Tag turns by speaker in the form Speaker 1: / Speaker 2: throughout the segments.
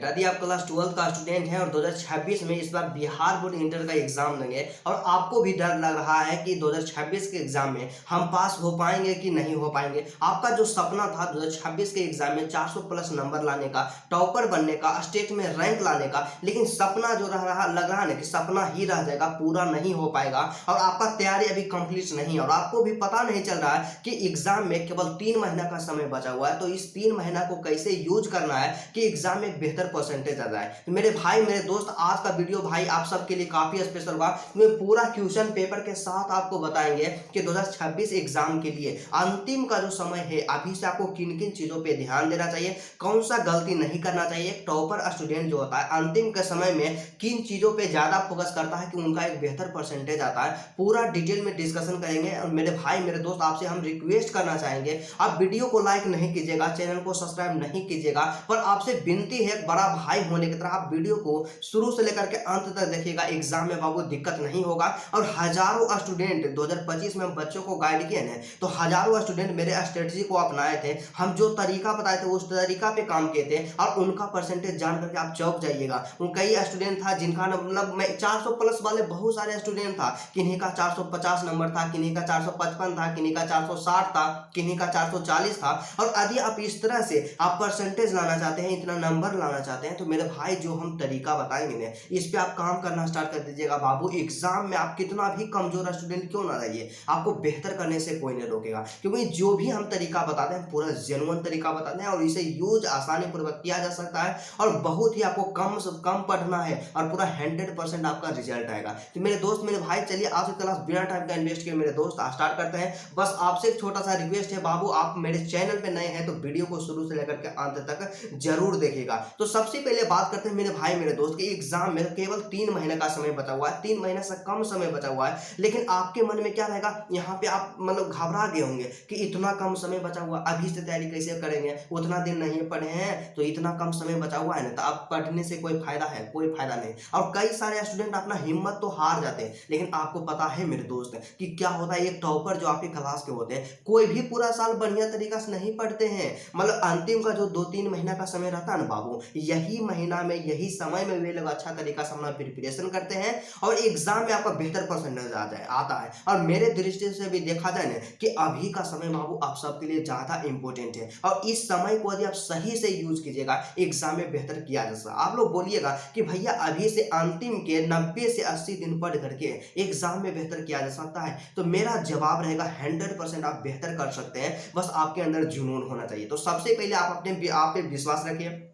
Speaker 1: यदि आप क्लास 12 का स्टूडेंट हैं और 2026 में इस बार बिहार बोर्ड इंटर का एग्जाम देंगे और आपको भी डर लग रहा है कि 2026 के एग्जाम में हम पास हो पाएंगे कि नहीं हो पाएंगे। आपका जो सपना था 2026 के एग्जाम में 400 प्लस नंबर लाने का, टॉपर बनने का, स्टेट में रैंक लाने का, लेकिन सपना जो लग रहा है ना कि सपना ही रह जाएगा, पूरा नहीं हो पाएगा और आपका तैयारी अभी कंप्लीट नहीं है और आपको भी पता नहीं चल रहा है कि एग्जाम में केवल 3 महीना का समय बचा हुआ है। तो इस 3 महीना को कैसे यूज करना है कि एग्जाम में एक बेहतर परसेंटेज आ जाए। तो मेरे भाई, मेरे दोस्त, आज का वीडियो भाई आप सबके लिए काफी स्पेशल होगा। मैं पूरा क्वेश्चन पेपर के साथ आपको बताएंगे कि 2026 एग्जाम के लिए अंतिम का जो समय है, अभी से आपको किन किन चीजों पे ध्यान देना चाहिए, कौन सा गलती नहीं करना चाहिए। एक टॉपर स्टूडेंट जो होता है अंतिम के समय में किन चीजों पे ज्यादा फोकस करता है कि उनका एक बेहतर परसेंटेज आता है, पूरा डिटेल में डिस्कशन करेंगे। और मेरे भाई, मेरे दोस्त, आपसे हम रिक्वेस्ट करना चाहेंगे, आप वीडियो को लाइक नहीं कीजिएगा, चैनल को सब्सक्राइब नहीं कीजिएगा, पर आपसे विनती है, बड़ा भाई होने की तरह आप वीडियो को शुरू से लेकर के अंत तक देखिएगा। एग्जाम में बाबू दिक्कत नहीं होगा। और हजारों स्टूडेंट 2025 में हम बच्चों को गाइड किए हैं, तो हजारों स्टूडेंट मेरे स्ट्रेटजी को अपनाए थे। हम जो तरीका बताए थे उस तरीका पे काम किए थे और उनका परसेंटेज जान करके आप चौंक जाइएगा। कई स्टूडेंट था जिनका मतलब मैं 400 प्लस वाले बहुत सारे स्टूडेंट था, किन्हीं का 450 नंबर था, किन्हीं का 455 था, किन्हीं का 460 था, किन्हीं का 440 था। और यदि आप इस तरह से आप परसेंटेज लाना चाहते हैं, इतना नंबर लाना चाहते हैं, तो मेरे भाई जो हम तरीका बताएंगे ना, इस पे आप काम करना स्टार्ट कर दीजिएगा। बाबू, एग्जाम में आप कितना भी कमजोर स्टूडेंट क्यों ना रहिए, आपको बेहतर करने से कोई नहीं रोकेगा, क्योंकि जो भी हम तरीका बताते हैं पूरा जेन्युइन तरीका बताते हैं और इसे यूज आसानी पूर्वक किया जा सकता है और बहुत ही आपको कम से कम पढ़ना है और पूरा 100% आपका रिजल्ट आएगा। तो मेरे दोस्त, मेरे भाई, चलिए आज की क्लास बिना टाइम का इन्वेस्ट किए मेरे दोस्त स्टार्ट करते हैं। बस आपसे एक छोटा सा रिक्वेस्ट है बाबू, आप मेरे चैनल पे नए हैं तो वीडियो को शुरू से लेकर के अंत तक जरूर देखिएगा। तो सबसे पहले बात करते हैं मेरे भाई, मेरे दोस्त के एग्जाम में केवल 3 महीने का समय बचा हुआ है, 3 महीने से कम समय बचा हुआ है। लेकिन आपके मन में क्या रहेगा, यहाँ पे आप मतलब घबरा गए होंगे कि इतना कम समय बचा हुआ, अभी से तैयारी कैसे करेंगे, उतना दिन नहीं पढ़े हैं तो इतना कम समय बचा हुआ है ना, तो आप पढ़ने से कोई फायदा है? कोई फायदा नहीं। और कई सारे स्टूडेंट अपना हिम्मत तो हार जाते हैं, लेकिन आपको पता है मेरे दोस्त कि क्या होता है, एक टॉपर जो आपकी क्लास के होते हैं, कोई भी पूरा साल बढ़िया तरीका से नहीं पढ़ते हैं। मतलब अंतिम का जो 2-3 महीना का समय रहता है ना बाबू, यही महीना में, यही समय में वे लोग अच्छा तरीका से अपना प्रिपरेशन करते हैं और एग्जाम में आपका बेहतर परसेंटेज आता है। और मेरे दृष्टि से भी देखा जाए ना कि अभी का समय बाबू आप सबके लिए ज्यादा इंपॉर्टेंट है और इस समय को यदि आप सही से यूज कीजिएगा, एग्जाम में बेहतर किया जा सकता है। आप लोग बोलिएगा कि भैया अभी से अंतिम के 90 से 80 दिन पढ़ करके एग्जाम में बेहतर किया जा सकता है, तो मेरा जवाब रहेगा 100% आप बेहतर कर सकते हैं, बस आपके अंदर जुनून होना चाहिए। तो सबसे पहले आप आप पे विश्वास रखिए।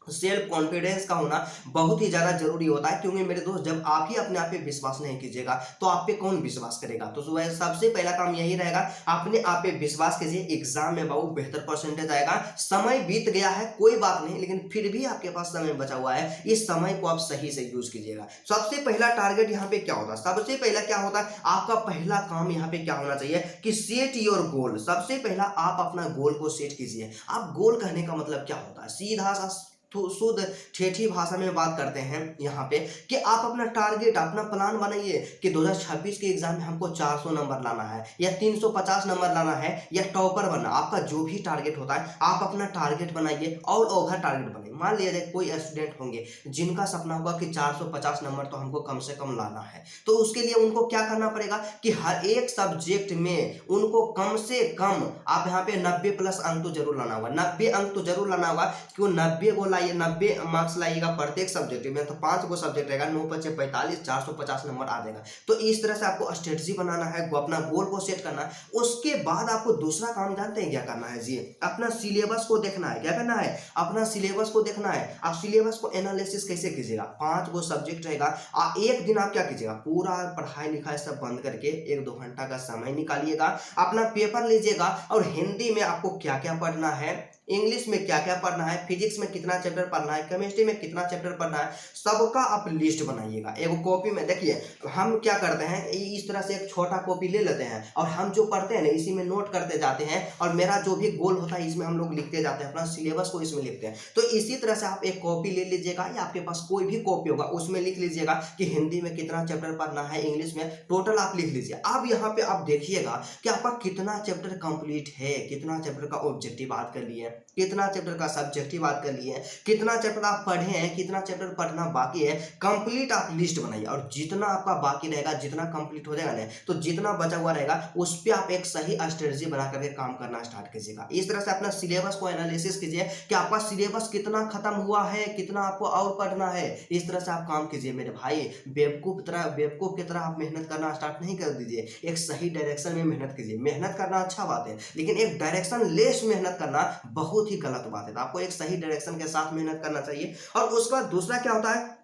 Speaker 1: सेल्फ कॉन्फिडेंस का होना बहुत ही ज्यादा जरूरी होता है, क्योंकि मेरे दोस्त जब आप ही अपने आप पे विश्वास नहीं कीजिएगा तो आप पे कौन विश्वास करेगा। तो सबसे पहला काम यही रहेगा, अपने आप पे विश्वास कीजिए। एग्जाम में बाबू बेहतर परसेंटेज आएगा। समय बीत गया है कोई बात नहीं, लेकिन फिर भी आपके पास समय बचा हुआ है, इस समय को आप सही से यूज कीजिएगा। सबसे पहला टारगेट यहाँ पे क्या होता है, सबसे पहला क्या होता है, आपका पहला काम यहाँ पे क्या होना चाहिए कि सेट योर गोल। सबसे पहला आप अपना गोल को सेट कीजिए। आप गोल कहने का मतलब क्या होता है, सीधा सा शुद्ध ठेठी भाषा में बात करते हैं यहाँ पे कि आप अपना टारगेट, अपना प्लान बनाइए कि 2026 के एग्जाम में हमको 400 नंबर लाना है या 350 नंबर लाना है या टॉपर बनना। आपका जो भी टारगेट होता है आप अपना टारगेट बनाइए और ओवर टारगेट बनाइए। मान लीजिए कोई स्टूडेंट होंगे जिनका सपना होगा कि 450 नंबर तो हमको कम से कम लाना है, तो उसके लिए उनको क्या करना पड़ेगा कि हर एक सब्जेक्ट में उनको कम से कम आप यहाँ पे 90 प्लस अंक तो जरूर लाना होगा। 90 अंक तो जरूर लाना होगा, क्यों 90 को लाइए, 90 मार्क्स लाइएगा प्रत्येक सब्जेक्ट में, तो 5 को सब्जेक्ट रहेगा, 9 5 45, 450 नंबर आ जाएगा। तो इस तरह से आपको स्ट्रेटजी बनाना है, अपना गोल को सेट करना है। उसके बाद आपको दूसरा काम जानते हैं क्या करना है जी, अपना सिलेबस को देखना है। क्या करना है, अपना सिलेबस को देखना है। आप सिलेबस को एनालिसिस कैसे कीजिएगा, 5 को सब्जेक्ट रहेगा, एक दिन आप क्या कीजिएगा, पूरा पढ़ाई लिखाई सब बंद करके 1-2 घंटा का समय निकालिएगा, अपना पेपर लीजिएगा और हिंदी में आपको क्या क्या पढ़ना है, इंग्लिश में क्या क्या पढ़ना है, फिजिक्स में कितना चैप्टर पढ़ना है, केमिस्ट्री में कितना चैप्टर पढ़ना है, सबका आप लिस्ट बनाइएगा। एक कॉपी में देखिए, हम क्या करते हैं, इस तरह से एक छोटा कॉपी ले लेते हैं और हम जो पढ़ते हैं ना इसी में नोट करते जाते हैं और मेरा जो भी गोल होता है इसमें हम लोग लिखते जाते हैं, अपना सिलेबस को इसमें लिखते हैं। तो इसी तरह से आप एक कॉपी ले लीजिएगा या आपके पास कोई भी कॉपी होगा उसमें लिख लीजिएगा कि हिंदी में कितना चैप्टर पढ़ना है, इंग्लिश में टोटल आप लिख लीजिए। अब यहाँ पे आप देखिएगा कि आपका कितना चैप्टर कंप्लीट है, कितना चैप्टर का ऑब्जेक्टिव याद कर लिए, कितना चैप्टर का सब्जेक्टिव बात कर लिए हैं, कितना चैप्टर आप पढ़े हैं, कितना चैप्टर पढ़ना बाकी है, कंप्लीट आप लिस्ट बनाइए। और जितना आपका बाकी रहेगा, जितना कंप्लीट हो जाएगा ना, तो जितना बचा हुआ रहेगा उस पर आप एक सही स्ट्रेटजी बना करके काम करना स्टार्ट कीजिएगा। इस तरह से अपना सिलेबस को एनालिसिस कीजिए कि आपका सिलेबस कितना खत्म हुआ है, कितना आपको और पढ़ना है। इस तरह से आप काम कीजिए मेरे भाई। बेवकूफ की तरह आप मेहनत करना स्टार्ट नहीं कर दीजिए, एक सही डायरेक्शन में मेहनत कीजिए। मेहनत करना अच्छा बात है, लेकिन एक डायरेक्शन लेस मेहनत करना बहुत ही गलत बात है। तो आपको एक सही डायरेक्शन के साथ मेहनत करना चाहिए। और उसके बाद दूसरा क्या होता है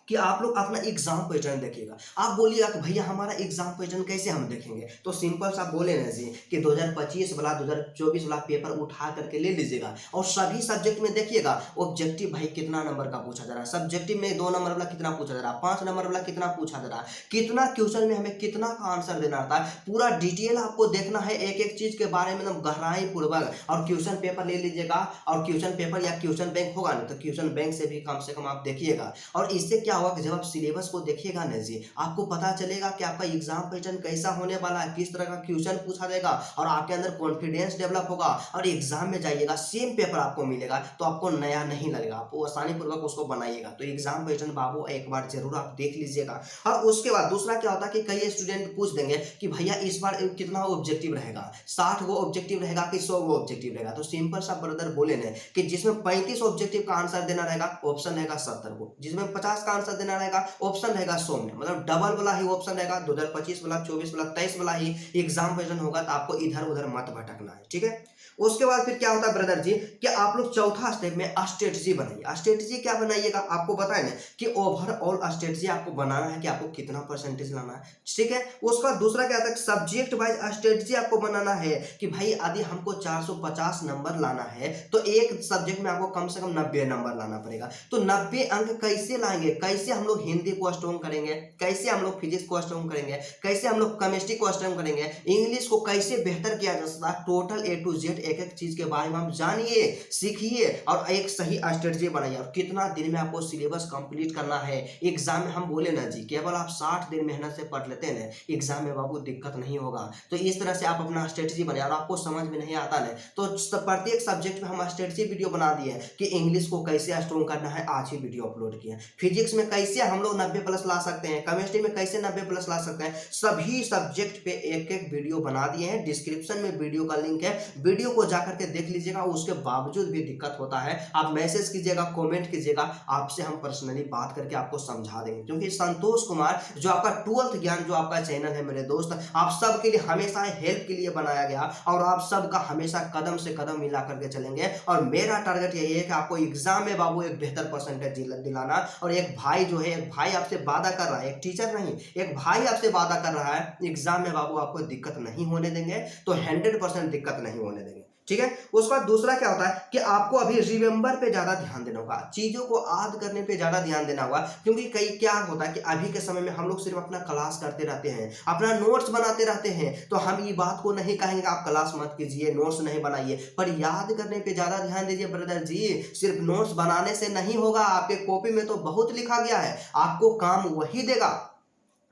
Speaker 1: कि आप लोग अपना एग्जाम पैटर्न देखिएगा। आप बोलिएगा कि भैया हमारा एग्जाम पैटर्न कैसे हम देखेंगे, तो सिंपल सा बोले ना जी कि 2025 वाला 2024 वाला पेपर उठा करके ले लीजिएगा और सभी सब्जेक्ट में देखिएगा ऑब्जेक्टिव भाई कितना नंबर का पूछा जा रहा है, सब्जेक्टिव में 2 नंबर वाला कितना पूछा जा रहा है, 5 नंबर वाला कितना पूछा जा रहा है, कितना क्वेश्चन में हमें कितना का आंसर देना आता है, पूरा डिटेल आपको देखना है एक एक चीज के बारे में एकदम गहराई पूर्वक। और क्वेश्चन पेपर ले लीजिएगा, और क्वेश्चन पेपर या क्वेश्चन बैंक होगा नहीं तो क्वेश्चन बैंक से भी कम आप देखिएगा। और इससे क्या होगा कि जब आप सिलेबस को देखिएगा ना जी, आपको पता चलेगा कि आपका एग्जाम पैटर्न कैसा होने वाला है, किस तरह का क्वेश्चन पूछा जाएगा, और आपके अंदर कॉन्फिडेंस डेवलप होगा। और एग्जाम में जाइएगा सेम पेपर आपको मिलेगा तो आपको नया नहीं लगेगा, आपको आसानी पूर्वक उसको बनाइएगा। तो एग्जाम पैटर्न बाबू एक बार जरूर आप देख लीजिएगा। और उसके बाद दूसरा क्या होता है कि कई स्टूडेंट पूछ देंगे कि भैया इस बार कितना ऑब्जेक्टिव रहेगा, 60 वो ऑब्जेक्टिव रहेगा कि 100 वो ऑब्जेक्टिव रहेगा। तो सिंपल सा ब्रदर बोले ना कि जिसमें 35 ऑब्जेक्टिव का आंसर देना रहेगा ऑप्शन रहेगा 70 को, जिसमें 50 का आंसर देना रहेगा ऑप्शन रहेगा 100 में, मतलब डबल वाला ही ऑप्शन रहेगा। 2025 वाला, 24 वाला, 23 वाला ही एग्जाम पैटर्न होगा। तो आपको इधर उधर मत भटकना है, ठीक है। उसके बाद फिर क्या होता है ब्रदर जी कि आप लोग चौथा स्टेप में स्ट्रेटजी बनाइए। स्ट्रेटजी क्या बनाइएगा, आपको बताए ना कि ओवरऑल स्ट्रेटजी आपको बनाना है कि आपको कितना परसेंटेज लाना है, ठीक है। उसका दूसरा क्या होता है सब्जेक्ट वाइज स्ट्रेटजी आपको बनाना है कि भाई यदि हमको 450 नंबर लाना है तो एक सब्जेक्ट में आपको कम से कम 90 नंबर लाना पड़ेगा। तो 90 अंक कैसे लाएंगे, कैसे हम लोग हिंदी को स्ट्रॉन्ग करेंगे, कैसे हम लोग फिजिक्स को स्ट्रॉन्ग करेंगे, कैसे हम लोग केमिस्ट्री को स्ट्रॉन्ग करेंगे, इंग्लिश को कैसे बेहतर किया जा सकता है, टोटल A to Z एक एक चीज के बारे में आप जानिए, सीखिए और एक सही स्ट्रेटजी बनाइए। और कितना दिन में आपको सिलेबस कंप्लीट करना है। एग्जाम में हम बोले ना जी केवल आप 60 दिन मेहनत से पढ़ लेते हैं ना, एग्जाम में बाबू दिक्कत नहीं होगा। तो इस तरह से आप अपना स्ट्रेटजी बनाए। और आपको समझ में नहीं आता ना तो प्रत्येक सब्जेक्ट में हम स्ट्रेटजी वीडियो बना दिए कि इंग्लिश को कैसे स्ट्रॉन्ग करना है, आज ही वीडियो अपलोड किए। फिजिक्स में कैसे हम लोग 90 प्लस ला सकते हैं, केमिस्ट्री में कैसे 90 प्लस ला सकते हैं, सभी सब्जेक्ट पे एक एक वीडियो बना दिए हैं। डिस्क्रिप्शन में वीडियो का लिंक है, वीडियो को जाकर के देख लीजिएगा। उसके बावजूद भी दिक्कत होता है आप मैसेज कीजिएगा, कमेंट कीजिएगा, आपसे हम पर्सनली बात करके आपको समझा देंगे। क्योंकि संतोष कुमार जो आपका 12th ज्ञान जो आपका चैनल है मेरे दोस्त, आप सब के लिए हमेशा हेल्प के लिए बनाया गया और आप सबका हमेशा कदम से कदम मिला करके चलेंगे। और मेरा टारगेट यही है कि आपको एग्जाम में बाबू एक बेहतर परसेंटेज दिलाना। और एक भाई जो है, एक भाई आपसे वादा कर रहा है, एक टीचर नहीं, एक भाई आपसे वादा कर रहा है एग्जाम में बाबू आपको दिक्कत नहीं होने देंगे। तो 100% दिक्कत नहीं होने देंगे, ठीक है। उसके बाद दूसरा क्या होता है कि आपको अभी रिमेंबर पे ज्यादा ध्यान देना होगा, चीजों को याद करने पे ज्यादा ध्यान देना होगा। क्योंकि कई क्या होता है कि अभी के समय में हम लोग सिर्फ अपना क्लास करते रहते हैं, अपना नोट्स बनाते रहते हैं। तो हम ये बात को नहीं कहेंगे आप क्लास मत कीजिए, नोट्स नहीं बनाइए, पर याद करने पे ज्यादा ध्यान दीजिए ब्रदर जी। सिर्फ नोट्स बनाने से नहीं होगा, आपके कॉपी में तो बहुत लिखा गया है, आपको काम वही देगा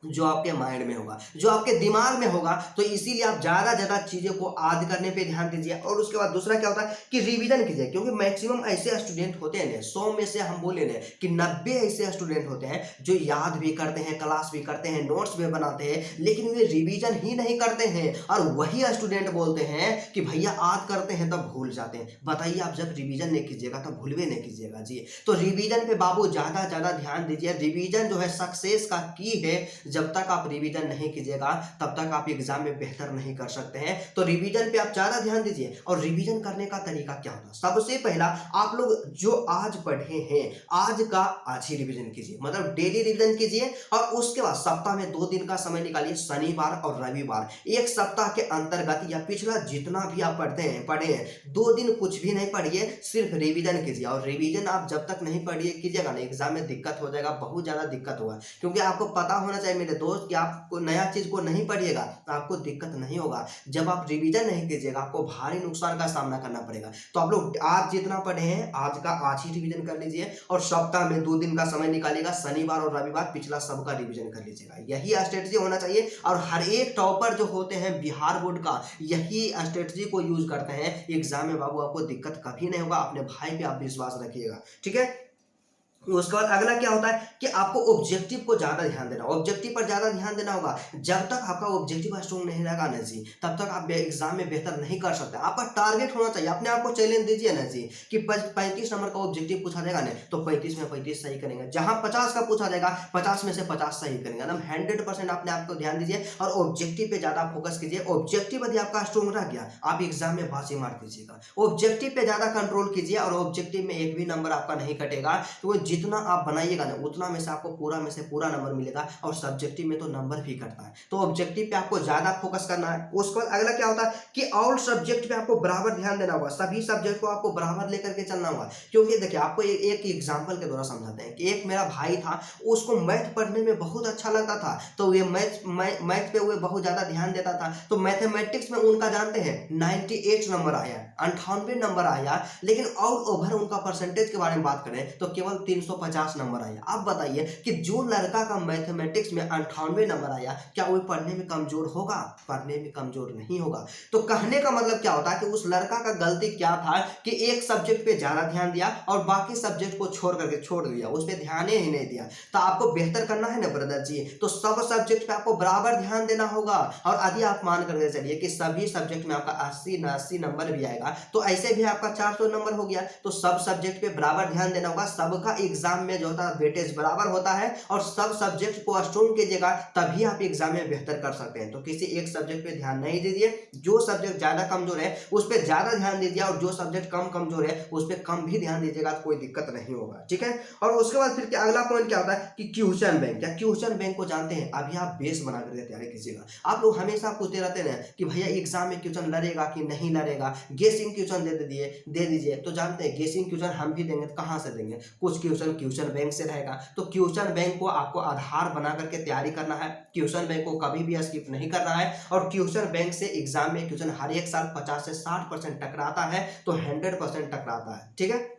Speaker 1: जो आपके माइंड में होगा, जो आपके दिमाग में होगा। तो इसीलिए आप ज्यादा चीजों को याद करने पे ध्यान दीजिए। और उसके बाद दूसरा क्या होता है कि रिवीजन कीजिए। क्योंकि मैक्सिमम ऐसे स्टूडेंट होते हैं 100 में से हम बोले ना कि 90 ऐसे स्टूडेंट होते हैं जो याद भी करते हैं, क्लास भी करते हैं, नोट्स भी बनाते हैं, लेकिन वे रिवीजन ही नहीं करते हैं। और वही स्टूडेंट बोलते हैं कि भैया याद करते हैं तब भूल जाते हैं। बताइए आप जब रिवीजन नहीं कीजिएगा तब भूलवे नहीं कीजिएगा जी। तो रिवीजन पे बाबू ज्यादा ध्यान दीजिए। रिवीजन जो है सक्सेस का की है। जब तक आप रिवीजन नहीं कीजिएगा तब तक आप एग्जाम में बेहतर नहीं कर सकते हैं। तो रिवीजन पे आप ज्यादा ध्यान दीजिए। और रिवीजन करने का तरीका क्या होता है, सबसे पहला आप लोग जो आज पढ़े हैं आज का आज ही रिवीजन कीजिए, मतलब डेली रिवीजन कीजिए। और उसके बाद सप्ताह में 2 दिन का समय निकालिए, शनिवार और रविवार। एक सप्ताह के अंतर्गत या पिछला जितना भी आप पढ़े हैं 2 दिन कुछ भी नहीं पढ़िए, सिर्फ रिवीजन कीजिए। और रिवीजन आप जब तक नहीं पढ़िए कीजिएगा ना, एग्जाम में दिक्कत हो जाएगा, बहुत ज्यादा दिक्कत होगा। क्योंकि आपको पता होना चाहिए मेरे दोस्त कि आपको नया चीज़ को नहीं पढ़िएगा तो आपको दिक्कत नहीं होगा। जब आप रिवीजन नहीं कीजिएगा आपको भारी नुकसान का सामना करना पड़ेगा। तो आप लोग आज जितना पढ़े हैं आज का आज ही रिवीजन कर लीजिए और सप्ताह में 2 दिन का समय निकालिएगा, शनिवार और रविवार पिछला सबका रिवीजन कर लीजिएगा। यही स्ट्रेटजी होना चाहिए और हर एक टॉपर जो होते हैं बिहार बोर्ड का यही स्ट्रेटजी को यूज करते हैं। एग्जाम में बाबू आपको दिक्कत कभी नहीं होगा, अपने भाई पे आप विश्वास रखिएगा, ठीक है। उसके बाद अगला क्या होता है कि आपको ऑब्जेक्टिव को ज्यादा ध्यान देना, ऑब्जेक्टिव पर ज्यादा ध्यान देना होगा। जब तक आपका ऑब्जेक्टिव स्ट्रॉन्ग नहीं रहेगा ना जी तब तक आप एग्जाम में बेहतर नहीं कर सकते। आपका टारगेट होना चाहिए, अपने आप को चैलेंज दीजिए ना जी कि 35 नंबर का ऑब्जेक्टिव पूछा जाएगा ना तो 35 में 35 सही करेंगे। जहां 50 का पूछा जाएगा 50 में से 50 सही करेंगे। एकदम 100% अपने आप को ध्यान दीजिए और ऑब्जेक्टिव पे ज्यादा फोकस कीजिए। ऑब्जेक्टिव यदि आपका स्ट्रॉन्ग रह गया आप एग्जाम में बाजी मार दीजिएगा। ऑब्जेक्टिव पे ज्यादा कंट्रोल कीजिए और ऑब्जेक्टिव में एक भी नंबर आपका नहीं कटेगा। तो जितना आप बनाइएगा ना उतना में से आपको पूरा में से पूरा नंबर मिलेगा और सब्जेक्टिव में तो नंबर भी कटता है। तो ऑब्जेक्टिव पे आपको ज्यादा फोकस करना है। उसके बाद अगला क्या होता है कि ऑल सब्जेक्ट पे आपको बराबर ध्यान देना होगा, सभी सब्जेक्ट को आपको बराबर लेकर के चलना होगा। क्योंकि देखिए आपको एक एग्जांपल के द्वारा समझाते हैं कि एक मेरा भाई था, उसको मैथ पढ़ने में बहुत अच्छा लगता था तो ये मैथ पे वो बहुत ज्यादा ध्यान देता था। तो मैथमेटिक्स में उनका जानते हैं 98 नंबर आया, 98 नंबर आया, लेकिन ऑल ओवर उनका परसेंटेज के बारे में बात करें तो केवल 350 नंबर आया। आप बताइए कि जो लड़का का मैथमेटिक्स में 98 नंबर आया क्या वो पढ़ने में कमजोर होगा? पढ़ने में कमजोर नहीं होगा। तो कहने का मतलब क्या होता है कि उस लड़का का गलती क्या था कि एक सब्जेक्ट पे ज्यादा ध्यान दिया और बाकी सब्जेक्ट को छोड़ करके छोड़ दिया, उस पर ध्यान ही नहीं दिया। तो आपको बेहतर करना है ना ब्रदर जी, तो सब सब्जेक्ट पे आपको बराबर ध्यान देना होगा। और यदि आप मान करके चलिए कि सभी सब्जेक्ट में आपका 80 नंबर भी आएगा तो ऐसे भी आपका 400 नंबर हो गया। तो सब सब्जेक्ट पे बराबर ध्यान देना होगा। सबका एग्जाम में जो होता है वेटेज बराबर होता है और सब सब्जेक्ट को स्ट्रॉन्ग कीजिएगा तभी आप एग्जाम में बेहतर कर सकते हैं। तो किसी एक सब्जेक्ट पे ध्यान नहीं दीजिए, जो सब्जेक्ट ज्यादा कमजोर है उस पर ज्यादा ध्यान दीजिए और जो सब्जेक्ट कम कमजोर है उस पर कम भी ध्यान दीजिएगा तो कोई दिक्कत नहीं होगा, ठीक है। और उसके बाद फिर अगला पॉइंट क्या होता है कि क्वेश्चन बैंक। क्या क्वेश्चन बैंक को जानते हैं? अभी आप बेस बना करके तैयारी कीजिएगा। आप लोग हमेशा पूछते रहते हैं कि भैया एग्जाम में क्वेश्चन लड़ेगा कि नहीं लड़ेगा, गेसिंग क्वेश्चन दे दीजिए। तो जानते हैं गेसिंग क्वेश्चन हम भी देंगे, तो कहां से देंगे? कुछ क्वेश्चन बैंक से रहेगा। तो क्वेश्चन बैंक को आपको आधार बना करके तैयारी करना है। क्वेश्चन बैंक को कभी भी स्किप नहीं करना है और क्वेश्चन बैंक से एग्जाम में क्वेश्चन हर एक साल 50 से 60% टकराता है तो 100% टकराता है, ठीक है।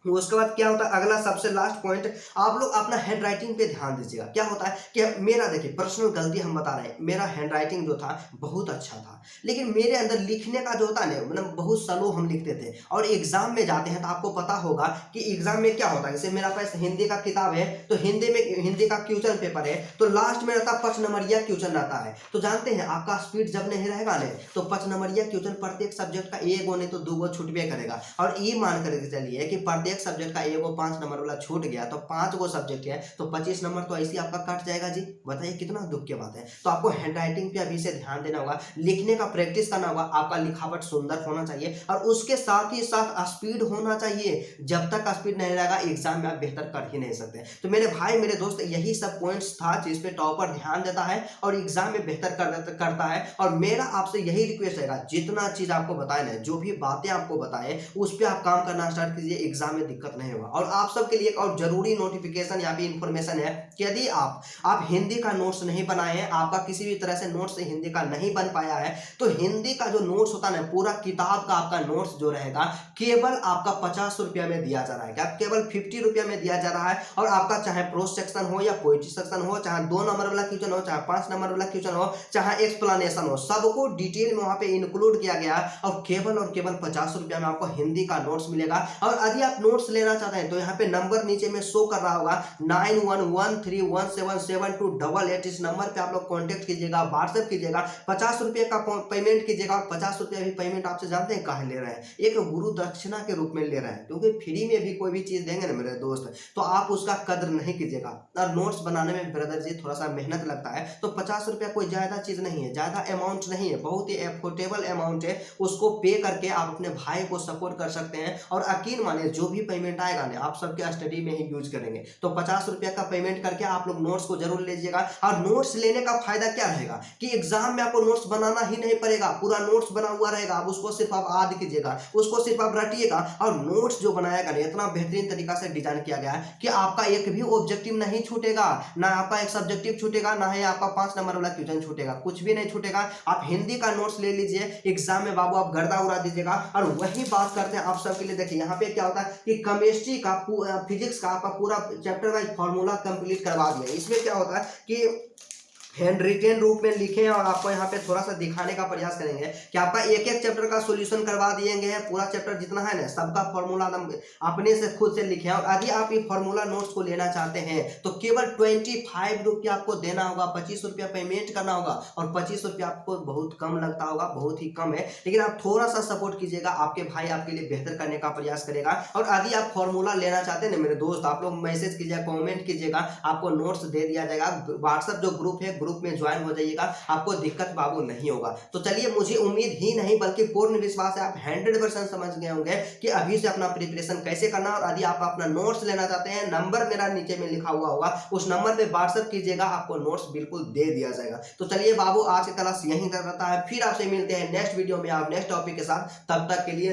Speaker 1: उसके बाद क्या होता है अगला सबसे लास्ट पॉइंट, आप लोग अपना हैंड राइटिंग पे ध्यान दीजिएगा। क्या होता है कि मेरा देखिए पर्सनल गलती हम बता रहे हैं, मेरा हैंड राइटिंग जो था बहुत अच्छा था लेकिन मेरे अंदर लिखने का जो होता है ना मतलब बहुत स्लो हम लिखते थे। और एग्जाम में जाते हैं तो आपको पता होगा कि एग्जाम में क्या होता है, जैसे मेरा पास हिंदी का किताब है तो हिंदी का क्वेश्चन पेपर है तो लास्ट में रहता 5 नंबरिया क्वेश्चन रहता है। तो जानते हैं आपका स्पीड जब नहीं रहेगा ना तो 5 नंबरिया क्वेश्चन प्रत्येक सब्जेक्ट का एगो नहीं तो 2 छूटबे करेगा। और ये मान करके चलिए कि प्रत्येक सब्जेक्ट का एगो 5 नंबर वाला छूट गया तो 5 गो सब्जेक्ट है तो 25 नंबर तो ऐसे आपका कट जाएगा जी। बताइए कितना दुख की बात है। तो आपको हैंड राइटिंग पे अभी से ध्यान देना होगा, लिखने का प्रैक्टिस करना होगा, आपका लिखावट सुंदर होना चाहिए और उसके साथ ही साथ स्पीड होना चाहिए। जब तक स्पीड नहीं रहेगा एग्जाम में आप बेहतर कर ही नहीं सकते। तो मेरे भाई मेरे दोस्त यही सब पॉइंट्स था जिस पे टॉपर ध्यान देता है और एग्जाम में बेहतर करता है। और मेरा आपसे यही रिक्वेस्ट रहेगा जितना चीज आपको बताए ना जो भी बातें आपको बताएं उस पर आप काम करना स्टार्ट कीजिए, एग्जाम में दिक्कत नहीं होगा। और आप सबके लिए एक और जरूरी नोटिफिकेशन या भी इंफॉर्मेशन है कि यदि आप हिंदी का नोट्स नहीं बनाए हैं, आपका किसी भी तरह से नोट्स हिंदी का नहीं बन पाया है तो हिंदी का जो नोट्स होता है ना पूरा किताब का आपका नोट्स जो रहेगा केवल आपका 50 रुपया में दिया जा रहा है। क्या केवल 50 रुपया में दिया जा रहा है। और आपका चाहे प्रोस सेक्शन हो या पोएट्री सेक्शन हो, चाहे 2 नंबर वाला क्वेश्चन हो, चाहे 5 नंबर वाला क्वेश्चन हो, चाहे एक्सप्लेनेशन हो, सबको डिटेल में वहां पे इंक्लूड किया गया और केवल 50 रुपया में आपको हिंदी का नोट्स मिलेगा। और यदि आप नोट्स लेना चाहते हैं तो यहाँ पे नंबर नीचे में शो कर रहा होगा 9113177288। इस नंबर पे आप लोग कांटेक्ट कीजिएगा, व्हाट्सएप कीजिएगा, 50 रुपये का पेमेंट कीजिएगा। और 50 रुपये भी पेमेंट आपसे जानते हैं कहाँ ले रहे हैं, एक गुरु दक्षिणा के रूप में ले रहे हैं। क्योंकि फ्री में भी कोई भी चीज देंगे ना मेरे दोस्त तो आप उसका कदर नहीं कीजिएगा। और नोट्स बनाने में ब्रदर जी थोड़ा सा मेहनत लगता है तो 50 रुपया कोई ज्यादा चीज नहीं है, ज्यादा अमाउंट नहीं है, बहुत ही अफोर्डेबल अमाउंट है। उसको पे करके आप अपने भाई को सपोर्ट कर सकते हैं। और यकीन मानिए जो भी भी पेमेंट आएगा ना आप सबके स्टडी में ही यूज करेंगे। तो 50 रुपया का पेमेंट करके आप लोग नोट्स को जरूर लीजिएगा। और नोट्स लेने का फायदा क्या रहेगा कि एग्जाम में आपको नोट्स बनाना ही नहीं पड़ेगा, पूरा नोट्स बना हुआ रहेगा, आप उसको सिर्फ आप याद कीजिएगा, उसको सिर्फ आप रटिएगा। और नोट्स जो बनाएगा ना इतना बेहतरीन तरीका से डिजाइन किया गया है कि आपका एक भी ऑब्जेक्टिव नहीं छूटेगा, ना आपका एक सब्जेक्टिव छूटेगा, ना ही आपका 5 नंबर वाला क्वेश्चन छूटेगा, कुछ भी नहीं छूटेगा। आप हिंदी का नोट्स ले लीजिए, एग्जाम में बाबू आप गर्दा उड़ा दीजिएगा। और वही बात करते हैं आप सबके लिए। देखिए यहाँ पे क्या होता है कि केमिस्ट्री का फिजिक्स का आपका पूरा चैप्टर वाइज फॉर्मूला कंप्लीट करवा दिया। इसमें क्या होता है कि हैंड रिटेन रूप में लिखे और आपको यहाँ पे थोड़ा सा दिखाने का प्रयास करेंगे कि आपका एक एक चैप्टर का सॉल्यूशन करवा दिएंगे, पूरा चैप्टर जितना है ना सबका फॉर्मूला अपने से खुद से लिखे। और यदि आप ये फॉर्मूला नोट्स को लेना चाहते हैं तो केवल 25 रुपया आपको देना होगा, 25 रुपया पेमेंट करना होगा। और 25 रुपया आपको बहुत कम लगता होगा, बहुत ही कम है, लेकिन आप थोड़ा सा सपोर्ट कीजिएगा, आपके भाई आपके लिए बेहतर करने का प्रयास करेगा। और यदि आप फॉर्मूला लेना चाहते हैं ना मेरे दोस्त, आप लोग मैसेज कीजिएगा, कॉमेंट कीजिएगा, आपको नोट्स दे दिया जाएगा। व्हाट्सएप जो ग्रुप है, ग्रुप में ज्वाइन हो जाइएगा, आपको दिक्कत बाबू नहीं होगा। तो चलिए, मुझे उम्मीद ही नहीं बल्कि पूर्ण विश्वास है आप 100% समझ गए होंगे कि अभी से अपना प्रिपरेशन कैसे करना। और यदि आप अपना नोट्स लेना चाहते हैं, नंबर मेरा नीचे में लिखा हुआ होगा, उस नंबर पे व्हाट्सएप कीजिएगा, आपको नोट्स बिल्कुल दे दिया जाएगा। तो चलिए बाबू, आज की क्लास यहीं तक रहता है, फिर आपसे मिलते हैं नेक्स्ट वीडियो में आप नेक्स्ट टॉपिक के साथ। तब तक के लिए